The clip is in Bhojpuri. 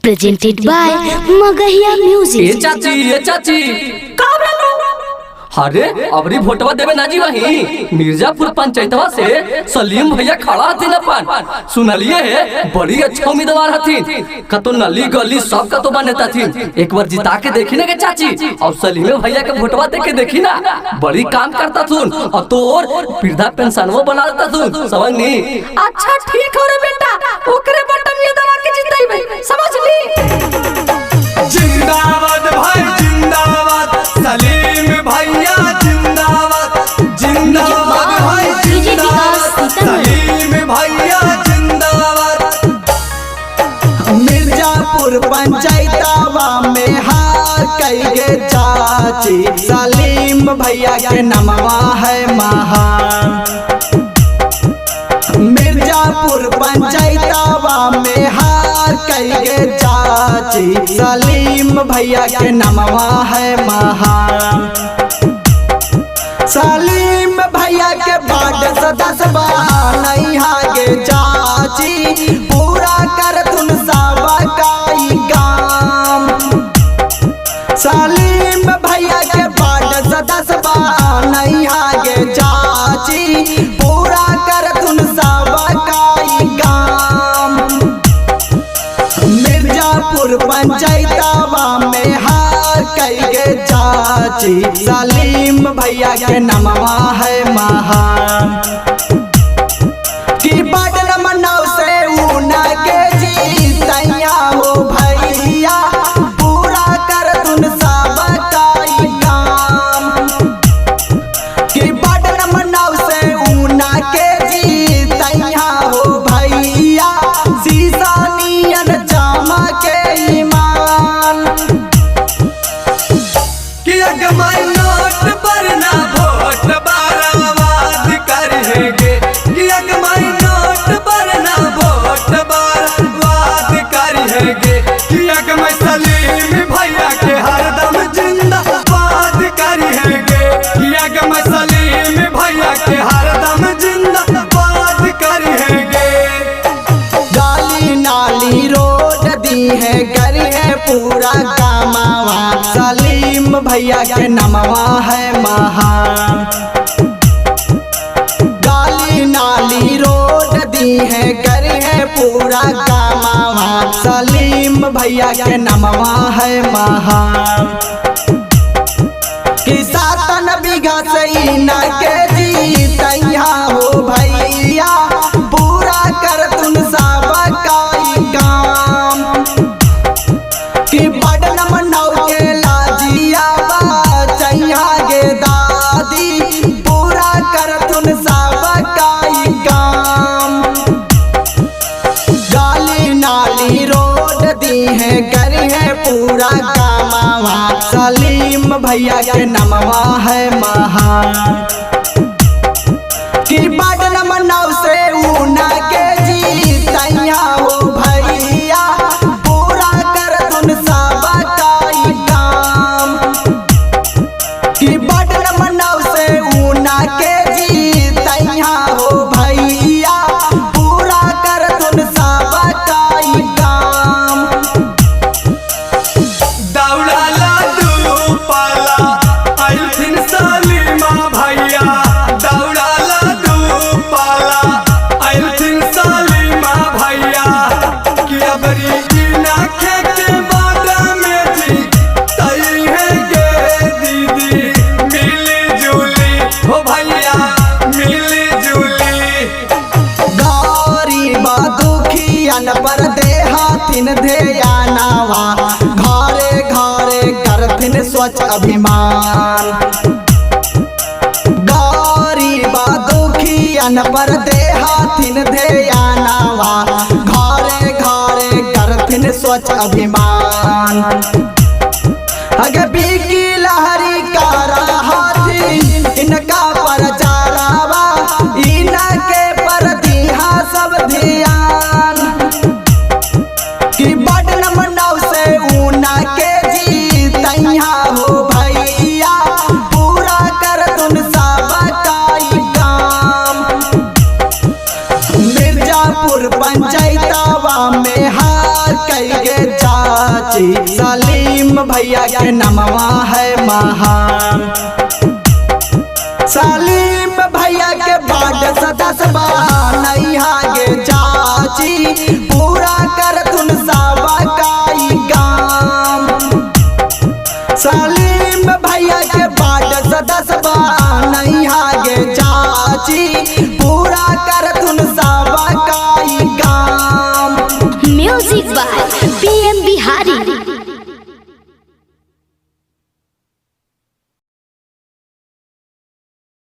presented by Magahiya Music। ये चाची अरे अबरी भोटवा देवे ना जी वही मिर्जापुर पंचायतवा से सलीम भैया खड़ा हथिन अपन सुनलिए है बड़ी अच्छा उम्मीदवार हथिन कतो नली गली सब का तो बनेता थी एक बार जिता के देखी ना के चाची और सलीम भैया के भोटवा दे के देखी ना बड़ी काम करता थून और तो और वृद्धा पेंशनवा बना देता थून समझ नी। अच्छा ठीक हो रे बेटा ओकरे बटन ये दबा के जिताइबे समझ ली। जिंदाबाद भाई जिंदाबाद सलीम भैया जिंदाबाद जिंदाबाद भाई जिंदाबाद सलीम भैया जिंदाबाद। मिर्जापुर पंचायतवा में हार कईगे चाची सलीम भैया के नमवा है महान। मिर्जापुर पंचायतवा में हार कईगे चाची सलीम भैया के नमवा है महान। सलीम भैया के वार्ड सदस्य नहीं हागे चाची पूरा कर तुम सब काई काम। सलीम भैया के वार्ड सदस्य नहीं हागे चाची पूरा कर तुम सब काई काम। मिर्जापुर पंचायतवा में हार कईगे चाची सलीम भैया के नमवा है महान। की बटन मनाओ से ऊना के जीतैया हो भैया पूरा कर तुम सब काई काम। की बटन मनाओ से ऊना के जीतैया हो भैया शीशा नियन जामा के ईमान। कि अगमाई नोट पर ना वोट बर्बाद करेंगे कि अगमाई नोट पर ना वोट बर्बाद करेंगे कि अगमाई सलीम भैया के हरदम जिंदाबाद करेंगे कि अगमाई सलीम भैया के हरदम जिंदाबाद करेंगे। गाली नाली रोड दी है करी है पूरा कामावा सलीम भैया के नमवा है महान। गाली नाली रोड दी है करी है पूरा कामावा सलीम भैया के नमवा है महान। कि 7 बीघा से इना के जीतैया हो भैया पूरा कर तुम सब काई काम। कि बटन मनाओ के लाजिया बचैया गे दादी पूरा कर तुम सब काई काम। गाली नाली रोड दी है करी है पूरा कामावा सलीम भैया के नमवा है महान। कि बटन मनाओ से ऊना के जीतैया हो भैया पूरा कर तुम सब काई काम। कि बटन मनाओ से ऊना के जीतैया हो भैया पूरा कर तुम सब काई काम। दौड़ाला दू पाला आइथिन सलीमा भैया दौड़ाला दू पाला आइथिन सलीमा भैया कि अबरी बिना के बादा में जी तई है गे दीदी मिली जुली हो भैया मिली जुली। गरीब दुखियन पर देहातिन ध्यानावा घरे घरे करथिन स्वच्छ अभिमान। गरीब दुखियन पर देहातिन ध्यानावा घरे घरे करथिन स्वच्छ अभिमान। अगे बिकी लहरी का हाथी इनका पर चारावा इनके पर दिहा सब ध्यान। कि बटन मनाओ से ऊना के जीतैया हो भैया पूरा कर तुम सब काई काम। मिर्जापुर पंचायतवा में हार कईगे चाची सलीम भैया के नमवा है महान। सलीम भैया के बड़ सदस्य बनैहा गे चाची पूरा कर तुन सब काई काम। सलीम भैया के बड़ सदस्य बनैहा गे चाची पूरा कर तुन सब काई काम। Music by PM Bihari.